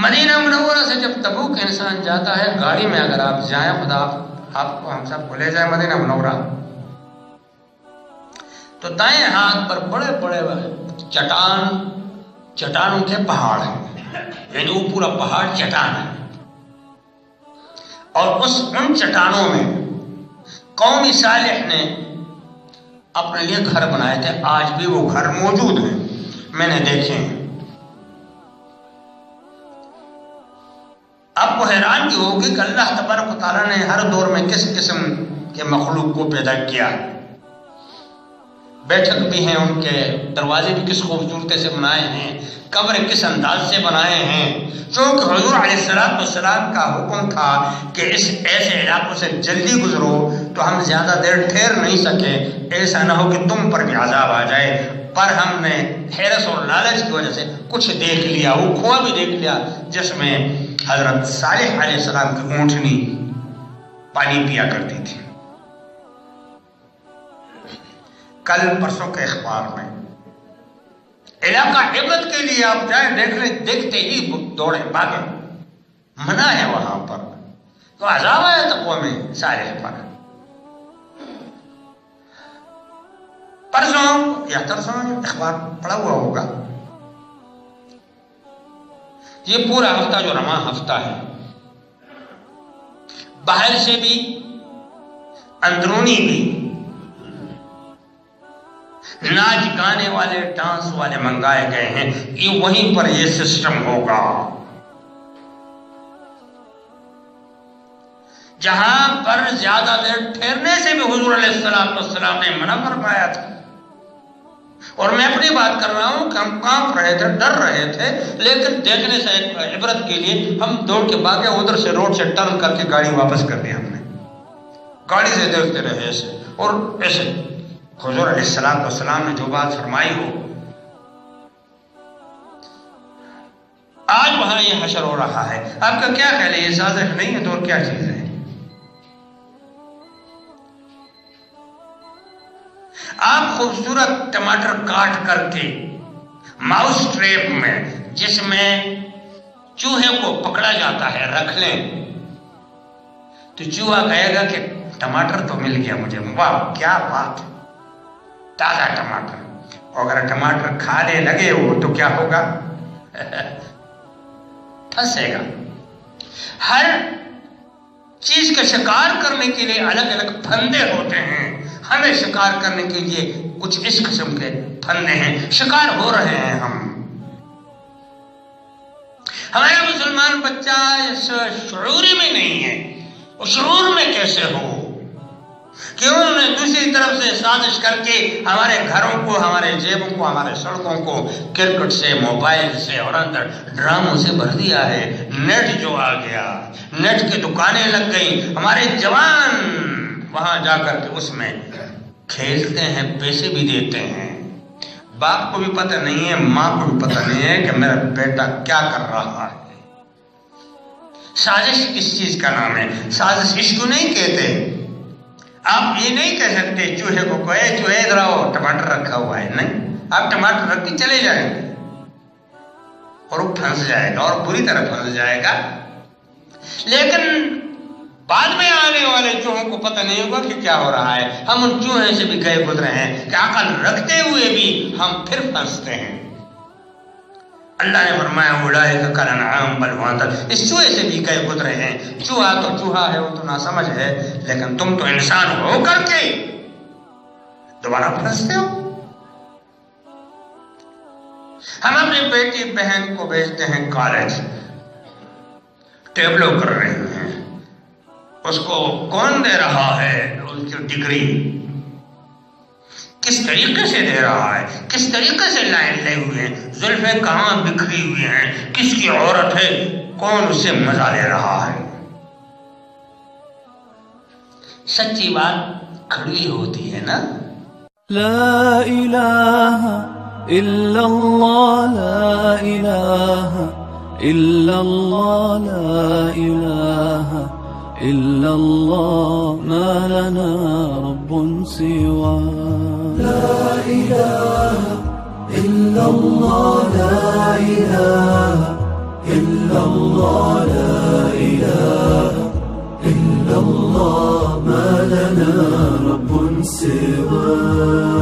مدینہ منورہ سے جب تبوک انسان جاتا ہے گاڑی میں، اگر آپ جائیں، خدا آپ کو ہم سب کو لے جائیں مدینہ منورہ، تو دائیں ہاتھ پر بڑے بڑے چٹانوں کے پہاڑ ہیں، یعنی وہ پورا پہاڑ چٹان ہے، اور ان چٹانوں میں قوم صالح نے اپنے لیے گھر بنائے تھے. آج بھی وہ گھر موجود ہیں، میں نے دیکھے ہیں. آپ کو حیران کی ہوگی کہ اللہ تبارک و تعالیٰ نے ہر دور میں کس قسم کے مخلوق کو پیدا کیا. بیٹھک بھی ہیں، ان کے دروازے بھی کس خوبصورتی سے بنائے ہیں، قبر کس انداز سے بنائے ہیں. چونکہ حضور علیہ السلام کا حکم تھا کہ اس ایسے علاقوں سے جلدی گزرو، تو ہم زیادہ دیر ٹھہر نہیں سکے، ایسا نہ ہو کہ تم پر بھی عذاب آ جائے. پر ہم نے حیرت اور لالچ کی وجہ سے کچھ دیکھ لیا، وہ کنواں بھی دیکھ لیا جس میں حضرت صالح علیہ السلام کی اونٹنی پانی پیا کرتی تھی. کل پرسوں کے اخبار میں علاقہ عبرت کے لیے آپ جائیں، دیکھتے ہی دوڑے بھاگے، منع ہے وہاں پر، تو عذاب آیا تھا قوم صالح پر. پرسوں یا ترسوں اخبار پڑا ہوا ہوگا. یہ پورا ہفتہ جو رواں ہفتہ ہے، باہر سے بھی اندرونی بھی ناچ گانے والے، ڈانس والے منگائے گئے ہیں. یہ وہیں پر یہ سسٹم ہوگا جہاں پر زیادہ دیر ٹھہرنے سے بھی حضور علیہ السلام نے منع فرمایا تھا. اور میں اپنی بات کر رہا ہوں کہ ہم کانپ رہے تھے، ڈر رہے تھے، لیکن دیکھنے سے ایک عبرت کے لیے ہم دوڑ کے بھاگے، ادھر سے روڈ سے ٹرن کر کے گاڑی واپس کر دی. ہم نے گاڑی سے دیکھتے رہے ایسے اور ایسے. حضور علیہ السلام نے جو بات فرمائی ہو، آج وہاں یہ حشر ہو رہا ہے. آپ کا کیا خیال ہے؟ یہ سازش نہیں ہے تو اور کیا چیز ہے؟ آپ خوبصورت ٹماٹر کاٹ کر کے ماؤس ٹریپ میں، جس میں چوہے کو پکڑا جاتا ہے، رکھ لیں تو چوہا کہے گا کہ ٹماٹر تو مل گیا مجھے، واہ کیا بات، تازہ ٹماٹر. اور اگر ٹماٹر کھانے لگے وہ تو کیا ہوگا؟ پھنسے گا. ہر چیز کا شکار کرنے کے لیے الگ الگ پھندے ہوتے ہیں. ہمیں شکار کرنے کے لیے کچھ اس قسم کے پھندے ہیں، شکار ہو رہے ہیں ہم. ہمارا مسلمان بچہ اس شعوری میں نہیں ہے. وہ شعور میں کیسے ہو کہ انہوں نے دوسری طرف سے سازش کر کے ہمارے گھروں کو، ہمارے جیبوں کو، ہمارے سڑکوں کو کرکٹ سے، موبائل سے اور اندر ڈراموں سے بھر دیا ہے. نیٹ جو آ گیا، نیٹ کی دکانیں لگ گئیں، ہمارے جوان وہاں جا کر کے اس میں کھیلتے ہیں، پیسے بھی دیتے ہیں. باپ کو بھی پتہ نہیں ہے، ماں کو بھی پتہ نہیں ہے کہ میرا بیٹا کیا کر رہا ہے. سازش کس چیز کا نام ہے؟ سازش اس کو نہیں کہتے. آپ یہ نہیں کہہ سکتے چوہے کو کہے چوہے ادھر آؤ ٹماٹر رکھا ہوا ہے. نہیں، آپ ٹماٹر رکھ کے چلے جائیں گے اور وہ پھنس جائے گا اور بری طرح پھنس جائے گا. لیکن بعد میں آنے والے چوہوں کو پتہ نہیں ہوگا کہ کیا ہو رہا ہے. ہم ان چوہے سے بھی گئے گزرے ہیں کہ عقل رکھتے ہوئے بھی ہم پھر پھنستے ہیں. اللہ نے فرمایا اولئک کالانعام بل هم اضل. اس چوہے سے بھی گئے گزرے ہیں. چوہا تو چوہا ہے، وہ تو ناسمجھ ہے، لیکن تم تو انسان ہو کر کے دوبارہ پھنستے ہو. ہم اپنی بیٹی بہن کو بھیجتے ہیں کالج، ٹیبلو کر رہے ہیں، اس کو کون دے رہا ہے اس کی ڈگری، کس طریقے سے دے رہا ہے، کس طریقے سے لائن لے ہوئے ہیں، زلفیں کہاں بکھری ہوئی ہیں، کس کی عورت ہے، کون اس سے مزہ لے رہا ہے. سچی بات کھڑی ہوتی ہے نا. لا الہ الا اللہ، لا الہ الا اللہ، لا الہ الا اللہ، ما لنا رب سوا. لا الہ الا اللہ، لا الہ الا إلا الله لا إله إلا الله ما لنا رب سواه